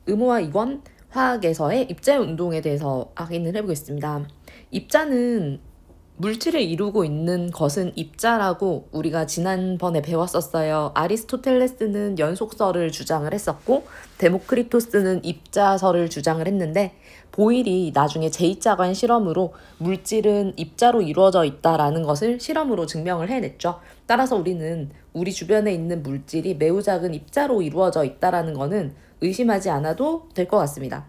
의무화 이원 화학에서의 입자의 운동에 대해서 확인을 해보겠습니다. 입자는 물질을 이루고 있는 것은 입자라고 우리가 지난번에 배웠었어요. 아리스토텔레스는 연속설을 주장을 했었고 데모크리토스는 입자설을 주장을 했는데 보일이 나중에 제2차관 실험으로 물질은 입자로 이루어져 있다라는 것을 실험으로 증명을 해냈죠. 따라서 우리는 우리 주변에 있는 물질이 매우 작은 입자로 이루어져 있다라는 것은 의심하지 않아도 될 것 같습니다.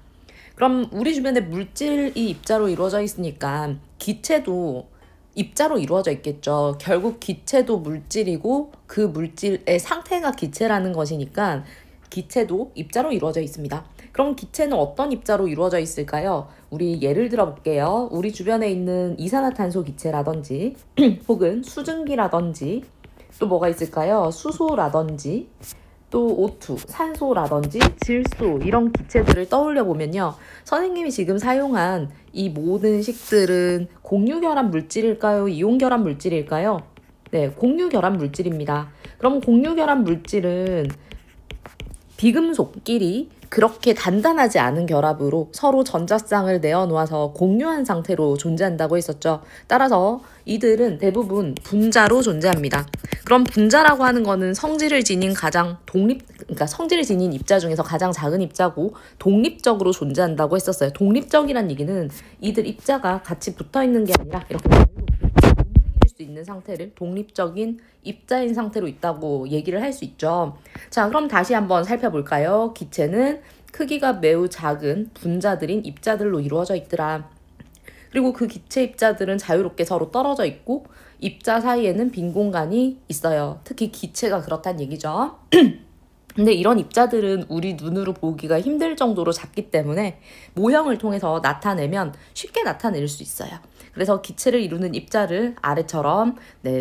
그럼 우리 주변에 물질이 입자로 이루어져 있으니까 기체도 입자로 이루어져 있겠죠. 결국 기체도 물질이고 그 물질의 상태가 기체라는 것이니까 기체도 입자로 이루어져 있습니다. 그럼 기체는 어떤 입자로 이루어져 있을까요? 우리 예를 들어 볼게요. 우리 주변에 있는 이산화탄소 기체라든지 혹은 수증기라든지 또 뭐가 있을까요? 수소라든지 또 O2, 산소라든지 질소 이런 기체들을 떠올려 보면요. 선생님이 지금 사용한 이 모든 식들은 공유결합 물질일까요? 이온결합 물질일까요? 네, 공유결합 물질입니다. 그럼 공유결합 물질은 비금속끼리 그렇게 단단하지 않은 결합으로 서로 전자쌍을 내어놓아서 공유한 상태로 존재한다고 했었죠. 따라서 이들은 대부분 분자로 존재합니다. 그럼 분자라고 하는 거는 성질을 지닌 그러니까 성질을 지닌 입자 중에서 가장 작은 입자고 독립적으로 존재한다고 했었어요. 독립적이란 얘기는 이들 입자가 같이 붙어 있는 게 아니라 이렇게 움직일 수 있는 상태를 독립적인 입자인 상태로 있다고 얘기를 할 수 있죠. 자, 그럼 다시 한번 살펴볼까요? 기체는 크기가 매우 작은 분자들인 입자들로 이루어져 있더라. 그리고 그 기체 입자들은 자유롭게 서로 떨어져 있고 입자 사이에는 빈 공간이 있어요. 특히 기체가 그렇단 얘기죠. 근데 이런 입자들은 우리 눈으로 보기가 힘들 정도로 작기 때문에 모형을 통해서 나타내면 쉽게 나타낼 수 있어요. 그래서 기체를 이루는 입자를 아래처럼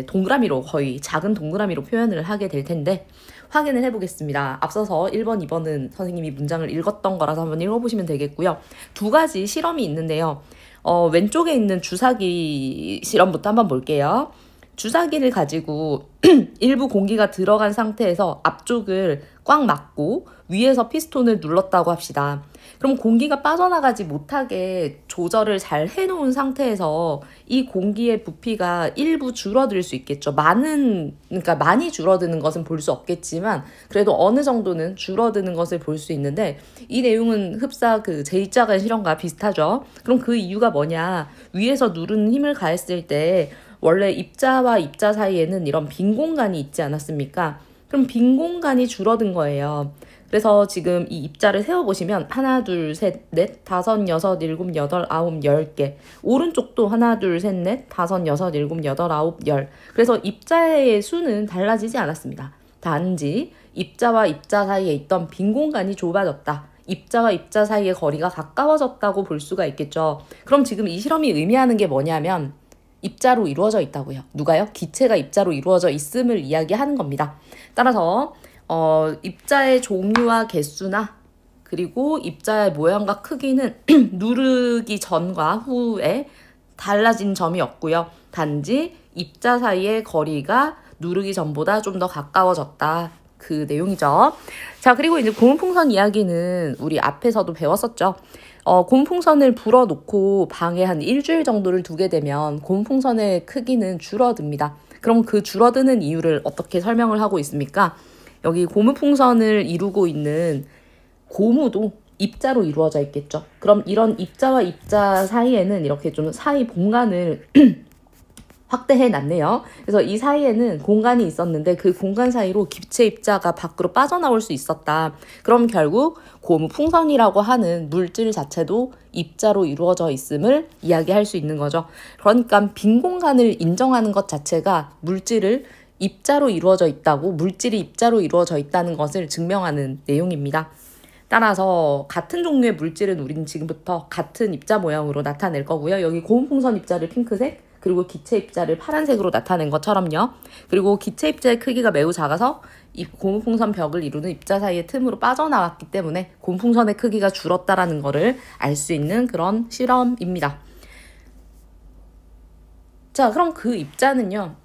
동그라미로 거의 작은 동그라미로 표현을 하게 될 텐데 확인을 해보겠습니다. 앞서서 1번, 2번은 선생님이 문장을 읽었던 거라서 한번 읽어보시면 되겠고요. 두 가지 실험이 있는데요. 왼쪽에 있는 주사기 실험부터 한번 볼게요. 주사기를 가지고 일부 공기가 들어간 상태에서 앞쪽을 꽉 막고 위에서 피스톤을 눌렀다고 합시다. 그럼 공기가 빠져나가지 못하게 조절을 잘 해놓은 상태에서 이 공기의 부피가 일부 줄어들 수 있겠죠. 그러니까 많이 줄어드는 것은 볼 수 없겠지만 그래도 어느 정도는 줄어드는 것을 볼 수 있는데 이 내용은 흡사 그 제2차관 실험과 비슷하죠. 그럼 그 이유가 뭐냐? 위에서 누르는 힘을 가했을 때 원래 입자와 입자 사이에는 이런 빈 공간이 있지 않았습니까? 그럼 빈 공간이 줄어든 거예요. 그래서 지금 이 입자를 세워보시면 하나, 둘, 셋, 넷, 다섯, 여섯, 일곱, 여덟, 아홉, 10개. 오른쪽도 하나, 둘, 셋, 넷, 다섯, 여섯, 일곱, 여덟, 아홉, 10. 그래서 입자의 수는 달라지지 않았습니다. 단지 입자와 입자 사이에 있던 빈 공간이 좁아졌다. 입자와 입자 사이의 거리가 가까워졌다고 볼 수가 있겠죠. 그럼 지금 이 실험이 의미하는 게 뭐냐면 입자로 이루어져 있다고요. 누가요? 기체가 입자로 이루어져 있음을 이야기하는 겁니다. 따라서 입자의 종류와 개수나 그리고 입자의 모양과 크기는 누르기 전과 후에 달라진 점이 없고요. 단지 입자 사이의 거리가 누르기 전보다 좀 더 가까워졌다. 그 내용이죠. 자, 그리고 이제 고무풍선 이야기는 우리 앞에서도 배웠었죠. 고무풍선을 불어놓고 방에 한 일주일 정도를 두게 되면 고무풍선의 크기는 줄어듭니다. 그럼 그 줄어드는 이유를 어떻게 설명을 하고 있습니까? 여기 고무풍선을 이루고 있는 고무도 입자로 이루어져 있겠죠. 그럼 이런 입자와 입자 사이에는 이렇게 좀 사이 공간을 확대해 놨네요. 그래서 이 사이에는 공간이 있었는데 그 공간 사이로 기체 입자가 밖으로 빠져나올 수 있었다. 그럼 결국 고무풍선이라고 하는 물질 자체도 입자로 이루어져 있음을 이야기할 수 있는 거죠. 그러니까 빈 공간을 인정하는 것 자체가 물질을 입자로 이루어져 있다고, 물질이 입자로 이루어져 있다는 것을 증명하는 내용입니다. 따라서 같은 종류의 물질은 우리는 지금부터 같은 입자 모양으로 나타낼 거고요. 여기 고무풍선 입자를 핑크색, 그리고 기체 입자를 파란색으로 나타낸 것처럼요. 그리고 기체 입자의 크기가 매우 작아서 이 고무풍선 벽을 이루는 입자 사이의 틈으로 빠져나왔기 때문에 고무풍선의 크기가 줄었다라는 것을 알 수 있는 그런 실험입니다. 자, 그럼 그 입자는요.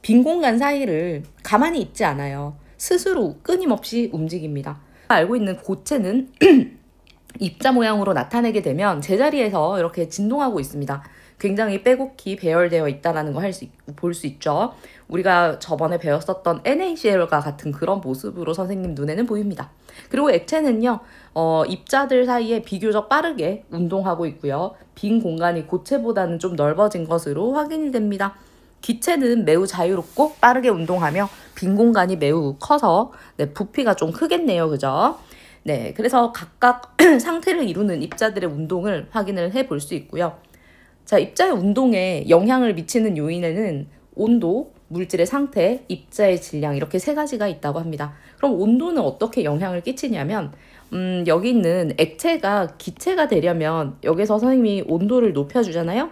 빈 공간 사이를 가만히 있지 않아요. 스스로 끊임없이 움직입니다. 알고 있는 고체는 입자 모양으로 나타내게 되면 제자리에서 이렇게 진동하고 있습니다. 굉장히 빼곡히 배열되어 있다는 걸 볼 수 있죠. 우리가 저번에 배웠었던 NaCl과 같은 그런 모습으로 선생님 눈에는 보입니다. 그리고 액체는요, 입자들 사이에 비교적 빠르게 운동하고 있고요. 빈 공간이 고체보다는 좀 넓어진 것으로 확인이 됩니다. 기체는 매우 자유롭고 빠르게 운동하며 빈 공간이 매우 커서 부피가 좀 크겠네요. 그죠? 네, 그래서 각각 상태를 이루는 입자들의 운동을 확인을 해 볼 수 있고요. 자, 입자의 운동에 영향을 미치는 요인에는 온도, 물질의 상태, 입자의 질량 이렇게 세 가지가 있다고 합니다. 그럼 온도는 어떻게 영향을 끼치냐면 여기 있는 액체가 기체가 되려면 여기서 선생님이 온도를 높여주잖아요.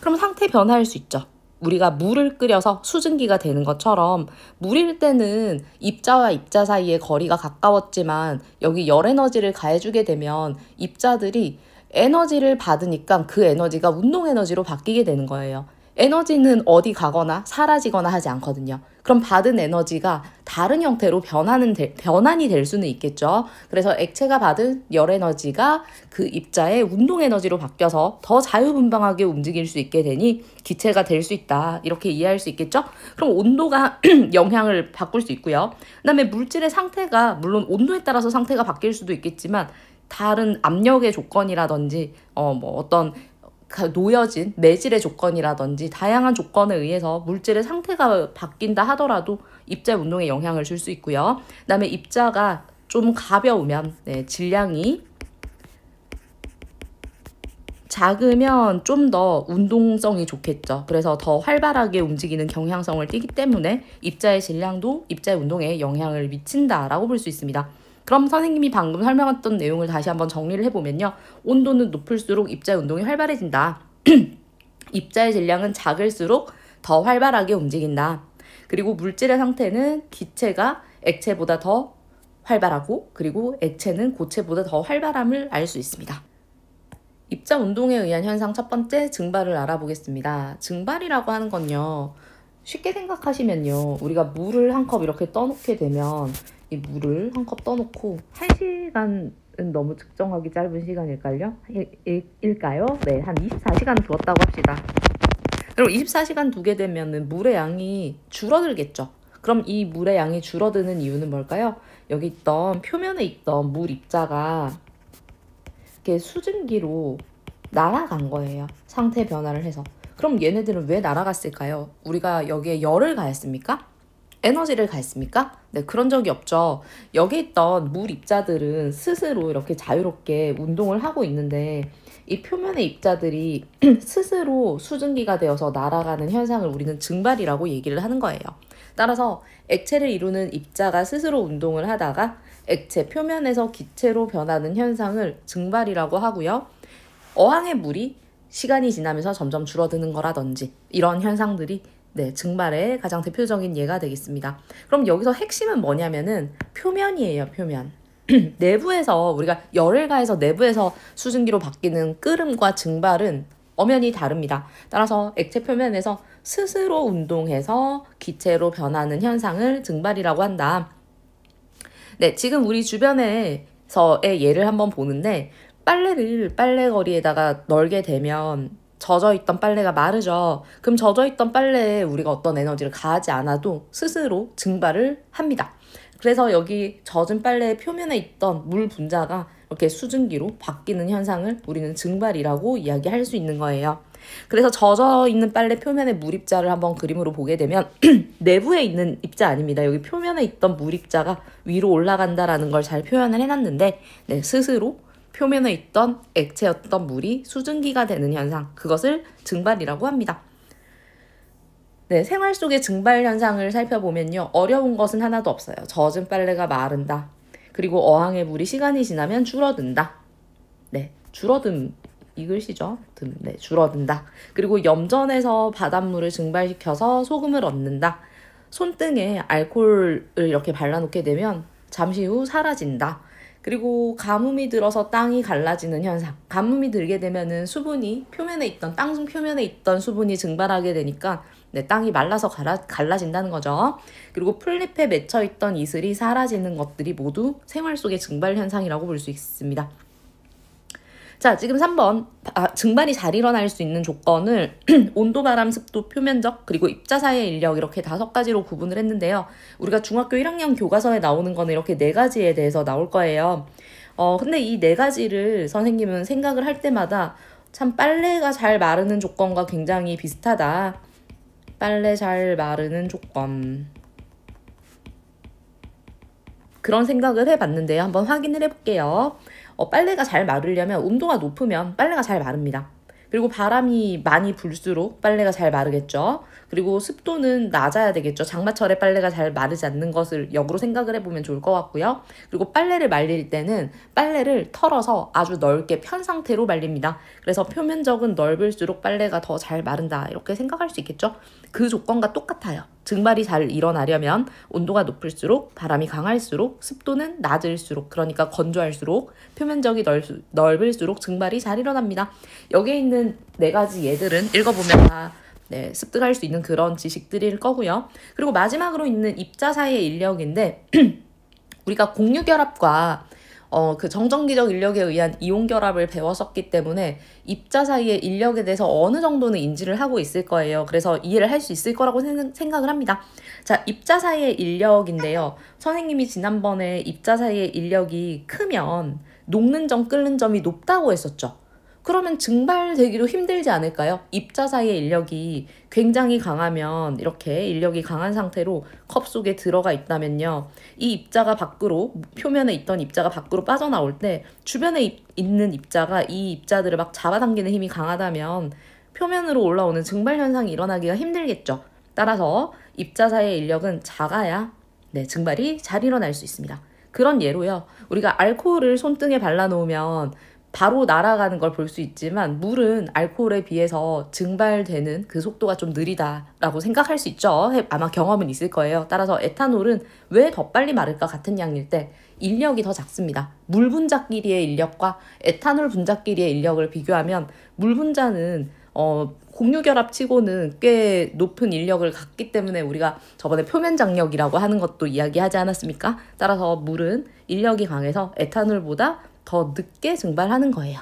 그럼 상태 변화할 수 있죠. 우리가 물을 끓여서 수증기가 되는 것처럼 물일 때는 입자와 입자 사이의 거리가 가까웠지만 여기 열 에너지를 가해주게 되면 입자들이 에너지를 받으니까 그 에너지가 운동 에너지로 바뀌게 되는 거예요. 에너지는 어디 가거나 사라지거나 하지 않거든요. 그럼 받은 에너지가 다른 형태로 변환이 될 수는 있겠죠. 그래서 액체가 받은 열 에너지가 그 입자의 운동 에너지로 바뀌어서 더 자유분방하게 움직일 수 있게 되니 기체가 될 수 있다. 이렇게 이해할 수 있겠죠. 그럼 온도가 영향을 바꿀 수 있고요. 그다음에 물질의 상태가 물론 온도에 따라서 상태가 바뀔 수도 있겠지만 다른 압력의 조건이라든지 어떤 놓여진 매질의 조건이라든지 다양한 조건에 의해서 물질의 상태가 바뀐다 하더라도 입자의 운동에 영향을 줄 수 있고요. 그다음에 입자가 좀 가벼우면 질량이 작으면 좀 더 운동성이 좋겠죠. 그래서 더 활발하게 움직이는 경향성을 띠기 때문에 입자의 질량도 입자의 운동에 영향을 미친다라고 볼 수 있습니다. 그럼 선생님이 방금 설명했던 내용을 다시 한번 정리를 해보면요. 온도는 높을수록 입자의 운동이 활발해진다. 입자의 질량은 작을수록 더 활발하게 움직인다. 그리고 물질의 상태는 기체가 액체보다 더 활발하고 그리고 액체는 고체보다 더 활발함을 알 수 있습니다. 입자 운동에 의한 현상 첫 번째 증발을 알아보겠습니다. 증발이라고 하는 건요. 쉽게 생각하시면요. 우리가 물을 한 컵 이렇게 떠놓게 되면 이 물을 한 컵 떠놓고 1시간은 너무 측정하기 짧은 시간일까요? 네, 한 24시간 두었다고 합시다. 그럼 24시간 두게 되면 물의 양이 줄어들겠죠. 그럼 이 물의 양이 줄어드는 이유는 뭘까요? 여기 있던 표면에 있던 물 입자가 이렇게 수증기로 날아간 거예요. 상태 변화를 해서. 그럼 얘네들은 왜 날아갔을까요? 우리가 여기에 열을 가했습니까? 에너지를 가했습니까? 네, 그런 적이 없죠. 여기 있던 물 입자들은 스스로 이렇게 자유롭게 운동을 하고 있는데 이 표면의 입자들이 스스로 수증기가 되어서 날아가는 현상을 우리는 증발이라고 얘기를 하는 거예요. 따라서 액체를 이루는 입자가 스스로 운동을 하다가 액체 표면에서 기체로 변하는 현상을 증발이라고 하고요. 어항의 물이 시간이 지나면서 점점 줄어드는 거라든지 이런 현상들이 증발의 가장 대표적인 예가 되겠습니다. 그럼 여기서 핵심은 뭐냐면은 표면이에요, 표면. 내부에서 우리가 열을 가해서 내부에서 수증기로 바뀌는 끓음과 증발은 엄연히 다릅니다. 따라서 액체 표면에서 스스로 운동해서 기체로 변하는 현상을 증발이라고 한다. 네, 지금 우리 주변에서의 예를 한번 보는데 빨래를 빨래거리에다가 널게 되면 젖어있던 빨래가 마르죠. 그럼 젖어있던 빨래에 우리가 어떤 에너지를 가하지 않아도 스스로 증발을 합니다. 그래서 여기 젖은 빨래의 표면에 있던 물 분자가 이렇게 수증기로 바뀌는 현상을 우리는 증발이라고 이야기할 수 있는 거예요. 그래서 젖어있는 빨래 표면의 물입자를 한번 그림으로 보게 되면 내부에 있는 입자 아닙니다. 여기 표면에 있던 물입자가 위로 올라간다라는 걸 잘 표현을 해놨는데 스스로 표면에 있던 액체였던 물이 수증기가 되는 현상, 그것을 증발이라고 합니다. 네, 생활 속의 증발 현상을 살펴보면요. 어려운 것은 하나도 없어요. 젖은 빨래가 마른다. 그리고 어항의 물이 시간이 지나면 줄어든다. 네, 줄어든 이 글씨죠. 네, 줄어든다. 그리고 염전에서 바닷물을 증발시켜서 소금을 얻는다. 손등에 알코올을 이렇게 발라놓게 되면 잠시 후 사라진다. 그리고 가뭄이 들어서 땅이 갈라지는 현상. 가뭄이 들게 되면은 수분이 표면에 있던 땅 표면에 있던 수분이 증발하게 되니까 네, 땅이 말라서 갈라진다는 거죠. 그리고 풀잎에 맺혀있던 이슬이 사라지는 것들이 모두 생활 속의 증발 현상이라고 볼 수 있습니다. 자, 지금 3번 증발이 잘 일어날 수 있는 조건을 온도, 바람, 습도, 표면적, 그리고 입자사의 인력 이렇게 5가지로 구분을 했는데요. 우리가 중학교 1학년 교과서에 나오는 거는 이렇게 4가지에 대해서 나올 거예요. 근데 이 4가지를 선생님은 생각을 할 때마다 참 빨래가 잘 마르는 조건과 굉장히 비슷하다. 빨래 잘 마르는 조건. 그런 생각을 해봤는데요. 한번 확인을 해볼게요. 빨래가 잘 마르려면 온도가 높으면 빨래가 잘 마릅니다. 그리고 바람이 많이 불수록 빨래가 잘 마르겠죠. 그리고 습도는 낮아야 되겠죠. 장마철에 빨래가 잘 마르지 않는 것을 역으로 생각을 해보면 좋을 것 같고요. 그리고 빨래를 말릴 때는 빨래를 털어서 아주 넓게 편 상태로 말립니다. 그래서 표면적은 넓을수록 빨래가 더 잘 마른다. 이렇게 생각할 수 있겠죠. 그 조건과 똑같아요. 증발이 잘 일어나려면 온도가 높을수록, 바람이 강할수록, 습도는 낮을수록, 그러니까 건조할수록, 표면적이 넓을수록 증발이 잘 일어납니다. 여기에 있는 4가지 예들은 읽어보면 다 습득할 수 있는 그런 지식들일 거고요. 그리고 마지막으로 있는 입자사의 인력인데 우리가 공유결합과 그 정전기적 인력에 의한 이온결합을 배웠었기 때문에 입자 사이의 인력에 대해서 어느 정도는 인지를 하고 있을 거예요. 그래서 이해를 할 수 있을 거라고 생각을 합니다. 자, 입자 사이의 인력인데요. 선생님이 지난번에 입자 사이의 인력이 크면 녹는 점, 끓는 점이 높다고 했었죠. 그러면 증발되기도 힘들지 않을까요? 입자 사이의 인력이 굉장히 강하면 이렇게 인력이 강한 상태로 컵 속에 들어가 있다면요. 이 입자가 밖으로, 표면에 있던 입자가 밖으로 빠져나올 때 주변에 있는 입자가 이 입자들을 막 잡아당기는 힘이 강하다면 표면으로 올라오는 증발 현상이 일어나기가 힘들겠죠. 따라서 입자 사이의 인력은 작아야 증발이 잘 일어날 수 있습니다. 그런 예로요. 우리가 알코올을 손등에 발라놓으면 바로 날아가는 걸 볼 수 있지만 물은 알코올에 비해서 증발되는 그 속도가 좀 느리다라고 생각할 수 있죠. 아마 경험은 있을 거예요. 따라서 에탄올은 왜 더 빨리 마를까? 같은 양일 때 인력이 더 작습니다. 물 분자끼리의 인력과 에탄올 분자끼리의 인력을 비교하면 물 분자는 공유결합 치고는 꽤 높은 인력을 갖기 때문에 우리가 저번에 표면장력이라고 하는 것도 이야기하지 않았습니까? 따라서 물은 인력이 강해서 에탄올보다 더 늦게 증발하는 거예요.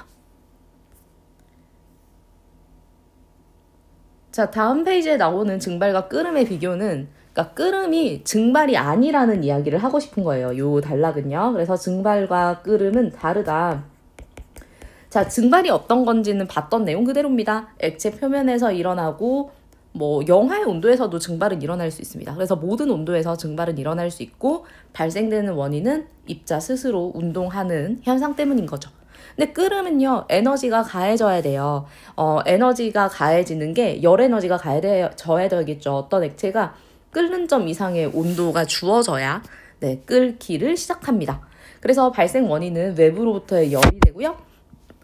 자, 다음 페이지에 나오는 증발과 끓음의 비교는, 그러니까 끓음이 증발이 아니라는 이야기를 하고 싶은 거예요. 요 단락은요. 그래서 증발과 끓음은 다르다. 자, 증발이 어떤 건지는 봤던 내용 그대로입니다. 액체 표면에서 일어나고 영하의 온도에서도 증발은 일어날 수 있습니다. 그래서 모든 온도에서 증발은 일어날 수 있고 발생되는 원인은 입자 스스로 운동하는 현상 때문인 거죠. 근데 끓음은요, 에너지가 가해져야 돼요. 에너지가 가해지는 게 열 에너지가 가해져야 되겠죠. 어떤 액체가 끓는 점 이상의 온도가 주어져야 끓기를 시작합니다. 그래서 발생 원인은 외부로부터의 열이 되고요.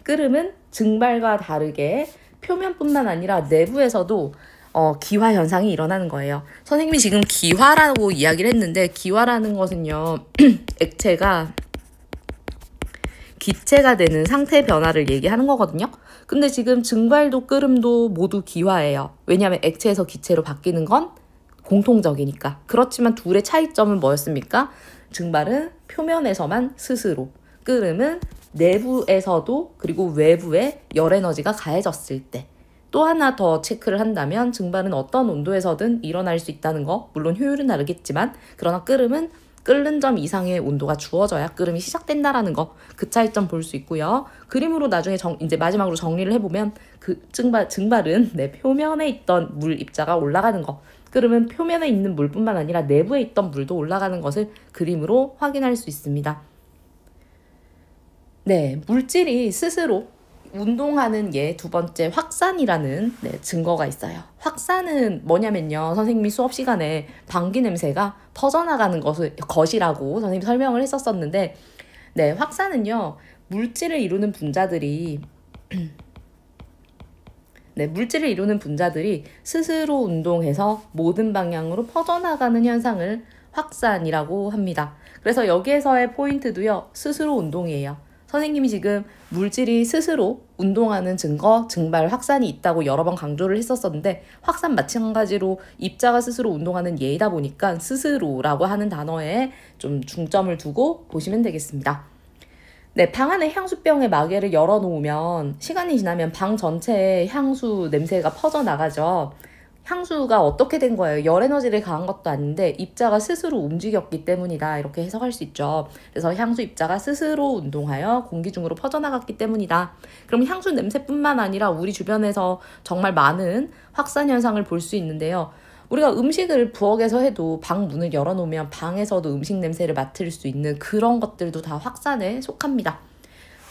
끓음은 증발과 다르게 표면뿐만 아니라 내부에서도 기화 현상이 일어나는 거예요. 선생님이 지금 기화라고 이야기를 했는데 기화라는 것은요. 액체가 기체가 되는 상태 변화를 얘기하는 거거든요. 근데 지금 증발도 끓음도 모두 기화예요. 왜냐하면 액체에서 기체로 바뀌는 건 공통적이니까. 그렇지만 둘의 차이점은 뭐였습니까? 증발은 표면에서만 스스로, 끓음은 내부에서도 그리고 외부에 열 에너지가 가해졌을 때. 또 하나 더 체크를 한다면 증발은 어떤 온도에서든 일어날 수 있다는 거, 물론 효율은 다르겠지만, 그러나 끓음은 끓는 점 이상의 온도가 주어져야 끓음이 시작된다라는 거, 그 차이점 볼 수 있고요. 그림으로 나중에 이제 마지막으로 정리를 해보면 그 증발은 표면에 있던 물 입자가 올라가는 거, 끓음은 표면에 있는 물뿐만 아니라 내부에 있던 물도 올라가는 것을 그림으로 확인할 수 있습니다. 물질이 스스로 운동하는 게 두 번째 확산이라는 증거가 있어요. 확산은 뭐냐면요. 선생님이 수업 시간에 방귀 냄새가 퍼져나가는 것이라고 선생님이 설명을 했었었는데, 확산은요. 물질을 이루는 분자들이 스스로 운동해서 모든 방향으로 퍼져나가는 현상을 확산이라고 합니다. 그래서 여기에서의 포인트도요. 스스로 운동이에요. 선생님이 지금 물질이 스스로 운동하는 증거, 증발, 확산이 있다고 여러 번 강조를 했었었는데 확산 마찬가지로 입자가 스스로 운동하는 예이다 보니까 스스로라고 하는 단어에 좀 중점을 두고 보시면 되겠습니다. 네, 방 안에 향수병의 마개를 열어놓으면 시간이 지나면 방 전체에 향수 냄새가 퍼져나가죠. 향수가 어떻게 된 거예요? 열 에너지를 가한 것도 아닌데 입자가 스스로 움직였기 때문이다. 이렇게 해석할 수 있죠. 그래서 향수 입자가 스스로 운동하여 공기 중으로 퍼져나갔기 때문이다. 그럼 향수 냄새뿐만 아니라 우리 주변에서 정말 많은 확산 현상을 볼 수 있는데요. 우리가 음식을 부엌에서 해도 방 문을 열어놓으면 방에서도 음식 냄새를 맡을 수 있는 그런 것들도 다 확산에 속합니다.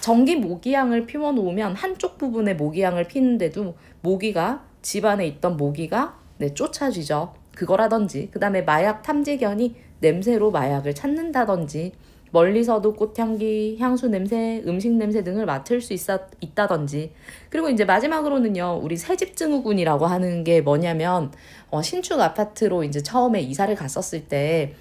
전기 모기향을 피워놓으면 한쪽 부분에 모기향을 피는데도 모기가 집안에 있던 모기가 쫓아지죠. 그거라든지 그 다음에 마약 탐지견이 냄새로 마약을 찾는다든지 멀리서도 꽃향기, 향수 냄새, 음식 냄새 등을 맡을 수 있다든지 그리고 이제 마지막으로는요. 우리 새집증후군이라고 하는 게 뭐냐면 신축 아파트로 이제 처음에 이사를 갔었을 때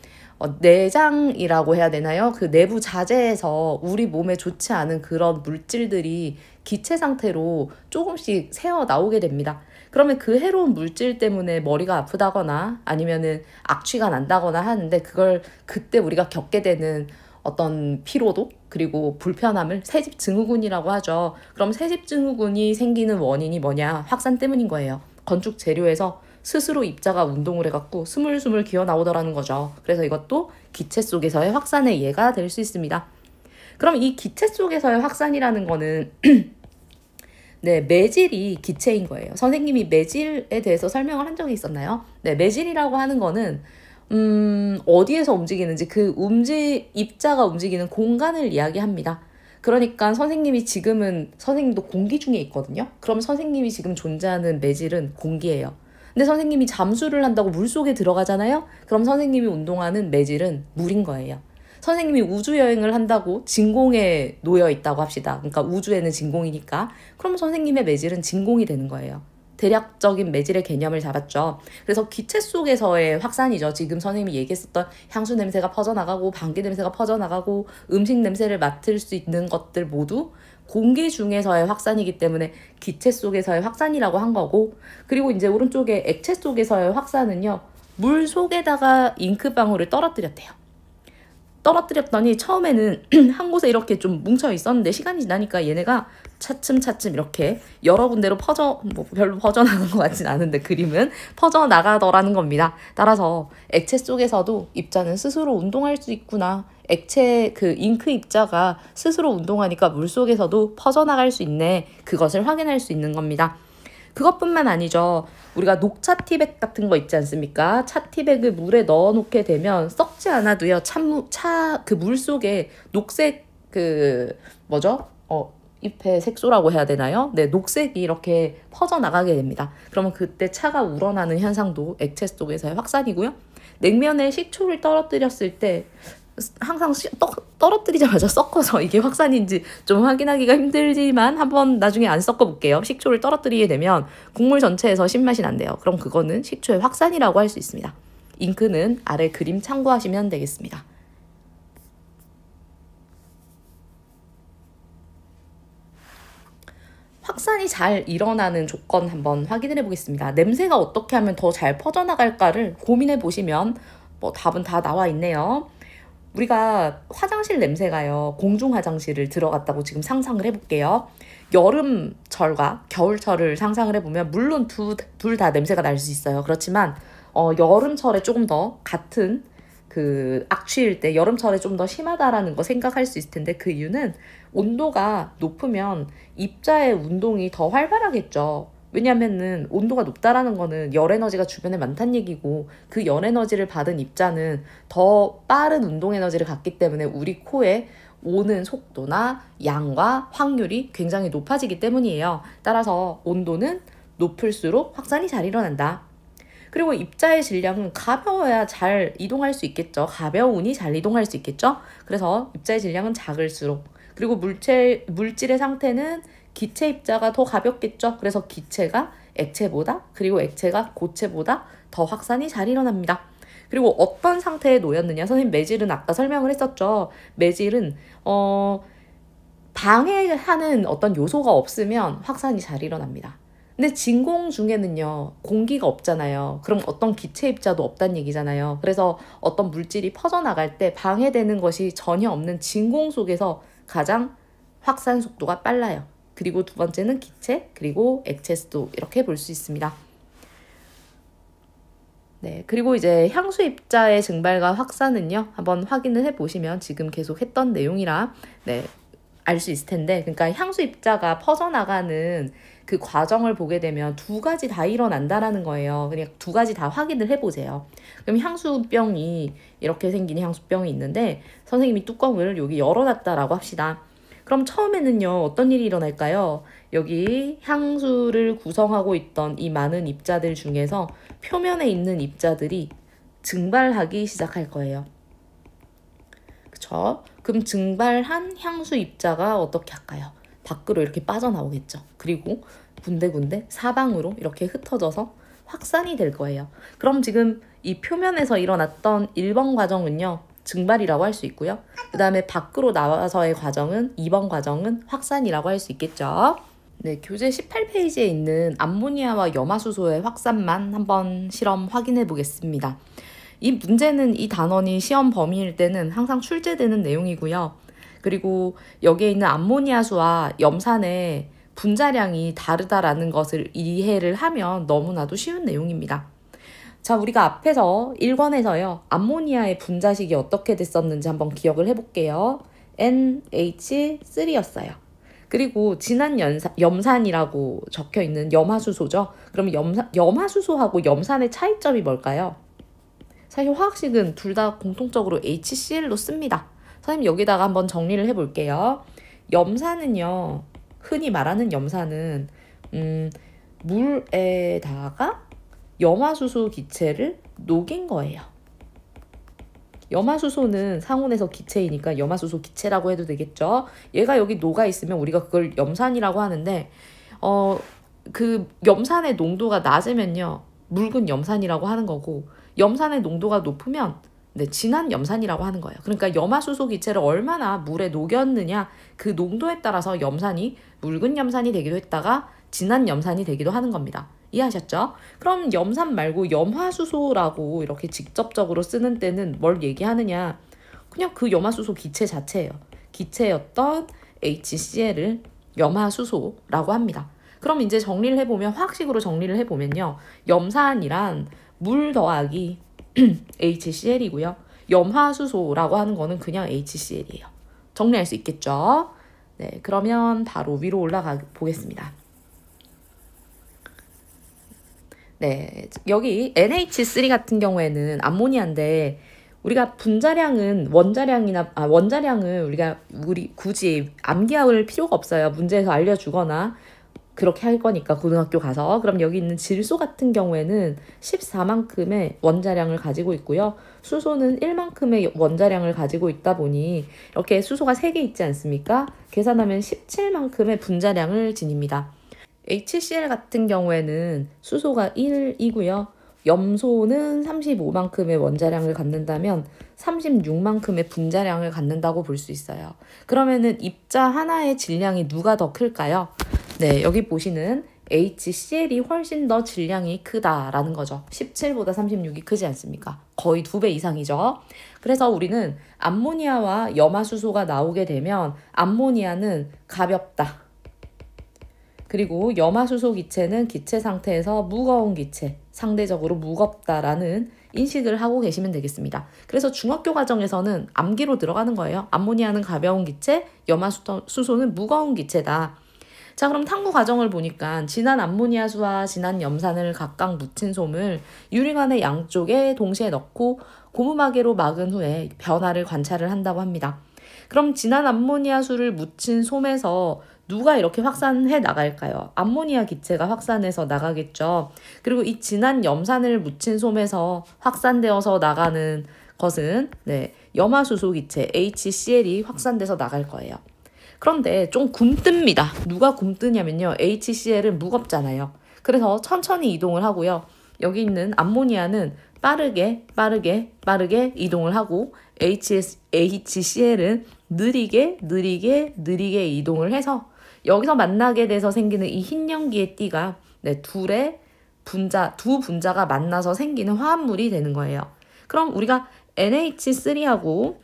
내장이라고 해야 되나요? 그 내부 자재에서 우리 몸에 좋지 않은 그런 물질들이 기체 상태로 조금씩 새어 나오게 됩니다. 그러면 그 해로운 물질 때문에 머리가 아프다거나 아니면은 악취가 난다거나 하는데 그걸 그때 우리가 겪게 되는 어떤 피로도 그리고 불편함을 새집증후군이라고 하죠. 그럼 새집증후군이 생기는 원인이 뭐냐? 확산 때문인 거예요. 건축 재료에서 스스로 입자가 운동을 해갖고 스물스물 기어 나오더라는 거죠. 그래서 이것도 기체 속에서의 확산의 예가 될 수 있습니다. 그럼 이 기체 속에서의 확산이라는 거는 네, 매질이 기체인 거예요. 선생님이 매질에 대해서 설명을 한 적이 있었나요? 네, 매질이라고 하는 거는 어디에서 움직이는지 그 입자가 움직이는 공간을 이야기합니다. 그러니까 선생님이 지금은 선생님도 공기 중에 있거든요. 그럼 선생님이 지금 존재하는 매질은 공기예요. 근데 선생님이 잠수를 한다고 물속에 들어가잖아요. 그럼 선생님이 운동하는 매질은 물인 거예요. 선생님이 우주여행을 한다고 진공에 놓여 있다고 합시다. 그러니까 우주에는 진공이니까. 그럼 선생님의 매질은 진공이 되는 거예요. 대략적인 매질의 개념을 잡았죠. 그래서 기체 속에서의 확산이죠. 지금 선생님이 얘기했었던 향수 냄새가 퍼져나가고 방귀 냄새가 퍼져나가고 음식 냄새를 맡을 수 있는 것들 모두 공기 중에서의 확산이기 때문에 기체 속에서의 확산이라고 한 거고 그리고 이제 오른쪽에 액체 속에서의 확산은요. 물 속에다가 잉크방울을 떨어뜨렸대요. 떨어뜨렸더니 처음에는 한 곳에 이렇게 좀 뭉쳐 있었는데 시간이 지나니까 얘네가 차츰차츰 이렇게 여러 군데로 별로 퍼져나간 것 같진 않은데 그림은 퍼져나가더라는 겁니다. 따라서 액체 속에서도 입자는 스스로 운동할 수 있구나. 액체 그 잉크 입자가 스스로 운동하니까 물 속에서도 퍼져나갈 수 있네. 그것을 확인할 수 있는 겁니다. 그것뿐만 아니죠. 우리가 녹차 티백 같은 거 있지 않습니까? 차 티백을 물에 넣어 놓게 되면 썩지 않아도요. 그 물 속에 녹색 잎의 색소라고 해야 되나요? 네, 녹색이 이렇게 퍼져나가게 됩니다. 그러면 그때 차가 우러나는 현상도 액체 속에서의 확산이고요. 냉면에 식초를 떨어뜨렸을 때 항상 떨어뜨리자마자 섞어서 이게 확산인지 좀 확인하기가 힘들지만 한번 나중에 안 섞어 볼게요. 식초를 떨어뜨리게 되면 국물 전체에서 신맛이 난대요. 그럼 그거는 식초의 확산이라고 할 수 있습니다. 잉크는 아래 그림 참고하시면 되겠습니다. 확산이 잘 일어나는 조건 한번 확인해 보겠습니다. 냄새가 어떻게 하면 더 잘 퍼져나갈까를 고민해 보시면 답은 다 나와 있네요. 우리가 화장실 냄새가요. 공중 화장실을 들어갔다고 지금 상상을 해볼게요. 여름철과 겨울철을 상상을 해보면 물론 둘 다 냄새가 날 수 있어요. 그렇지만 여름철에 조금 더 같은 그 악취일 때 여름철에 좀 더 심하다라는 거 생각할 수 있을 텐데 그 이유는 온도가 높으면 입자의 운동이 더 활발하겠죠. 왜냐면은 온도가 높다라는 거는 열 에너지가 주변에 많다는 얘기고 그 열 에너지를 받은 입자는 더 빠른 운동 에너지를 갖기 때문에 우리 코에 오는 속도나 양과 확률이 굉장히 높아지기 때문이에요. 따라서 온도는 높을수록 확산이 잘 일어난다. 그리고 입자의 질량은 가벼워야 잘 이동할 수 있겠죠. 가벼우니 잘 이동할 수 있겠죠. 그래서 입자의 질량은 작을수록 그리고 물질의 상태는 기체 입자가 더 가볍겠죠. 그래서 기체가 액체보다 그리고 액체가 고체보다 더 확산이 잘 일어납니다. 그리고 어떤 상태에 놓였느냐. 선생님 매질은 아까 설명을 했었죠. 매질은 방해하는 어떤 요소가 없으면 확산이 잘 일어납니다. 근데 진공 중에는요, 공기가 없잖아요. 그럼 어떤 기체 입자도 없다는 얘기잖아요. 그래서 어떤 물질이 퍼져나갈 때 방해되는 것이 전혀 없는 진공 속에서 가장 확산 속도가 빨라요. 그리고 두 번째는 기체, 그리고 액체 수도, 이렇게 볼 수 있습니다. 네, 그리고 이제 향수 입자의 증발과 확산은요, 한번 확인을 해보시면 지금 계속 했던 내용이라, 네, 알 수 있을 텐데, 그러니까 향수 입자가 퍼져나가는 그 과정을 보게 되면 두 가지 다 일어난다라는 거예요. 그냥 두 가지 다 확인을 해보세요. 그럼 향수병이, 이렇게 생긴 향수병이 있는데 선생님이 뚜껑을 여기 열어놨다라고 합시다. 그럼 처음에는요, 어떤 일이 일어날까요? 여기 향수를 구성하고 있던 이 많은 입자들 중에서 표면에 있는 입자들이 증발하기 시작할 거예요. 그쵸? 그럼 증발한 향수 입자가 어떻게 할까요? 밖으로 이렇게 빠져나오겠죠. 그리고 군데군데 사방으로 이렇게 흩어져서 확산이 될 거예요. 그럼 지금 이 표면에서 일어났던 1번 과정은요, 증발이라고 할 수 있고요. 그 다음에 밖으로 나와서의 과정은 2번 과정은 확산이라고 할 수 있겠죠. 네, 교재 18페이지에 있는 암모니아와 염화수소의 확산만 한번 실험 확인해 보겠습니다. 이 문제는 이 단원이 시험 범위일 때는 항상 출제되는 내용이고요. 그리고 여기에 있는 암모니아수와 염산의 분자량이 다르다라는 것을 이해를 하면 너무나도 쉬운 내용입니다. 자, 우리가 앞에서 1권에서요, 암모니아의 분자식이 어떻게 됐었는지 한번 기억을 해볼게요. NH3였어요. 그리고 진한 염산이라고 적혀있는 염화수소죠. 그럼 염화수소하고 염산의 차이점이 뭘까요? 사실 화학식은 둘 다 공통적으로 HCl로 씁니다. 선생님 여기다가 한번 정리를 해볼게요. 염산은요, 흔히 말하는 염산은 물에다가 염화수소 기체를 녹인 거예요. 염화수소는 상온에서 기체이니까 염화수소 기체라고 해도 되겠죠. 얘가 여기 녹아 있으면 우리가 그걸 염산이라고 하는데, 그 염산의 농도가 낮으면요, 묽은 염산이라고 하는 거고, 염산의 농도가 높으면 네, 진한 염산이라고 하는 거예요. 그러니까 염화수소 기체를 얼마나 물에 녹였느냐, 그 농도에 따라서 염산이 묽은 염산이 되기도 했다가 진한 염산이 되기도 하는 겁니다. 이해하셨죠? 그럼 염산 말고 염화수소라고 이렇게 직접적으로 쓰는 때는 뭘 얘기하느냐? 그냥 그 염화수소 기체 자체예요. 기체였던 HCl을 염화수소라고 합니다. 그럼 이제 정리를 해보면, 화학식으로 정리를 해보면요, 염산이란 물 더하기 HCl이고요. 염화수소라고 하는 거는 그냥 HCl이에요. 정리할 수 있겠죠? 네, 그러면 바로 위로 올라가 보겠습니다. 네, 여기 NH3 같은 경우에는 암모니아인데, 우리가 분자량은 원자량을 우리 굳이 암기할 필요가 없어요. 문제에서 알려주거나 그렇게 할 거니까, 고등학교 가서. 그럼 여기 있는 질소 같은 경우에는 14만큼의 원자량을 가지고 있고요. 수소는 1만큼의 원자량을 가지고 있다 보니 이렇게 수소가 3개 있지 않습니까? 계산하면 17만큼의 분자량을 지닙니다. HCl 같은 경우에는 수소가 1이고요. 염소는 35만큼의 원자량을 갖는다면 36만큼의 분자량을 갖는다고 볼 수 있어요. 그러면은 입자 하나의 질량이 누가 더 클까요? 네, 여기 보시는 HCl이 훨씬 더 질량이 크다라는 거죠. 17보다 36이 크지 않습니까? 거의 2배 이상이죠. 그래서 우리는 암모니아와 염화수소가 나오게 되면 암모니아는 가볍다. 그리고 염화수소 기체는 기체 상태에서 무거운 기체, 상대적으로 무겁다라는 인식을 하고 계시면 되겠습니다. 그래서 중학교 과정에서는 암기로 들어가는 거예요. 암모니아는 가벼운 기체, 염화수소는 무거운 기체다. 자, 그럼 탐구 과정을 보니까 진한 암모니아수와 진한 염산을 각각 묻힌 솜을 유리관의 양쪽에 동시에 넣고 고무마개로 막은 후에 변화를 관찰을 한다고 합니다. 그럼 진한 암모니아수를 묻힌 솜에서 누가 이렇게 확산해 나갈까요? 암모니아 기체가 확산해서 나가겠죠. 그리고 이 진한 염산을 묻힌 솜에서 확산되어서 나가는 것은 네, 염화수소 기체 HCl이 확산돼서 나갈 거예요. 그런데 좀 굼뜹니다. 누가 굼뜨냐면요, HCl은 무겁잖아요. 그래서 천천히 이동을 하고요. 여기 있는 암모니아는 빠르게 이동을 하고 HCl은 느리게 이동을 해서 여기서 만나게 돼서 생기는 이 흰 연기의 띠가 두 분자가 만나서 생기는 화합물이 되는 거예요. 그럼 우리가 NH3하고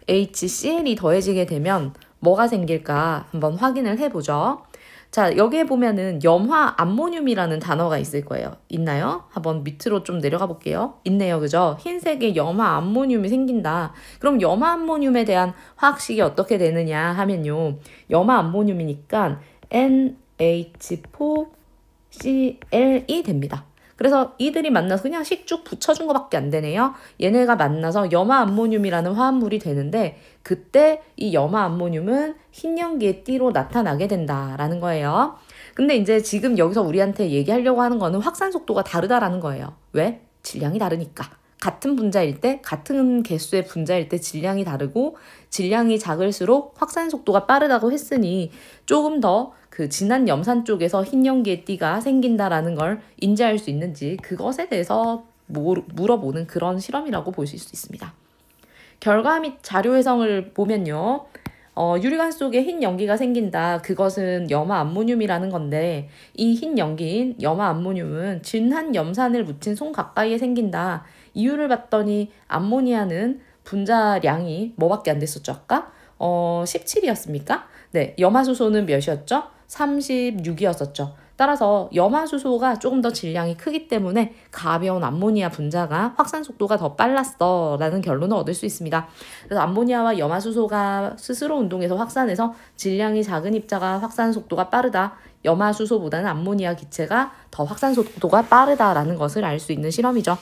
HCl이 더해지게 되면 뭐가 생길까 한번 확인을 해보죠. 자, 여기에 보면은 염화 암모늄이라는 단어가 있을 거예요. 있나요? 한번 밑으로 좀 내려가 볼게요. 있네요. 그죠? 흰색의 염화 암모늄이 생긴다. 그럼 염화 암모늄에 대한 화학식이 어떻게 되느냐 하면요. 염화 암모늄이니까 NH4Cl이 됩니다. 그래서 이들이 만나서 그냥 식쭉 붙여준 것밖에 안 되네요. 얘네가 만나서 염화 암모늄이라는 화합물이 되는데 그때 이 염화 암모늄은 흰 연기의 띠로 나타나게 된다라는 거예요. 근데 이제 지금 여기서 우리한테 얘기하려고 하는 거는 확산 속도가 다르다라는 거예요. 왜? 질량이 다르니까. 같은 분자일 때, 같은 개수의 분자일 때 질량이 다르고 질량이 작을수록 확산 속도가 빠르다고 했으니 조금 더 그 진한 염산 쪽에서 흰 연기의 띠가 생긴다라는 걸 인지할 수 있는지 그것에 대해서 물어보는 그런 실험이라고 보실 수 있습니다. 결과 및 자료 해석을 보면요. 유리관 속에 흰 연기가 생긴다. 그것은 염화 암모늄이라는 건데 이 흰 연기인 염화 암모늄은 진한 염산을 묻힌 손 가까이에 생긴다. 이유를 봤더니 암모니아는 분자량이 뭐밖에 안 됐었죠? 아까? 17이었습니까? 네, 염화수소는 몇이었죠? 36이었었죠. 따라서 염화수소가 조금 더 질량이 크기 때문에 가벼운 암모니아 분자가 확산 속도가 더 빨랐어 라는 결론을 얻을 수 있습니다. 그래서 암모니아와 염화수소가 스스로 운동해서 확산해서 질량이 작은 입자가 확산 속도가 빠르다. 염화수소보다는 암모니아 기체가 더 확산 속도가 빠르다라는 것을 알 수 있는 실험이죠.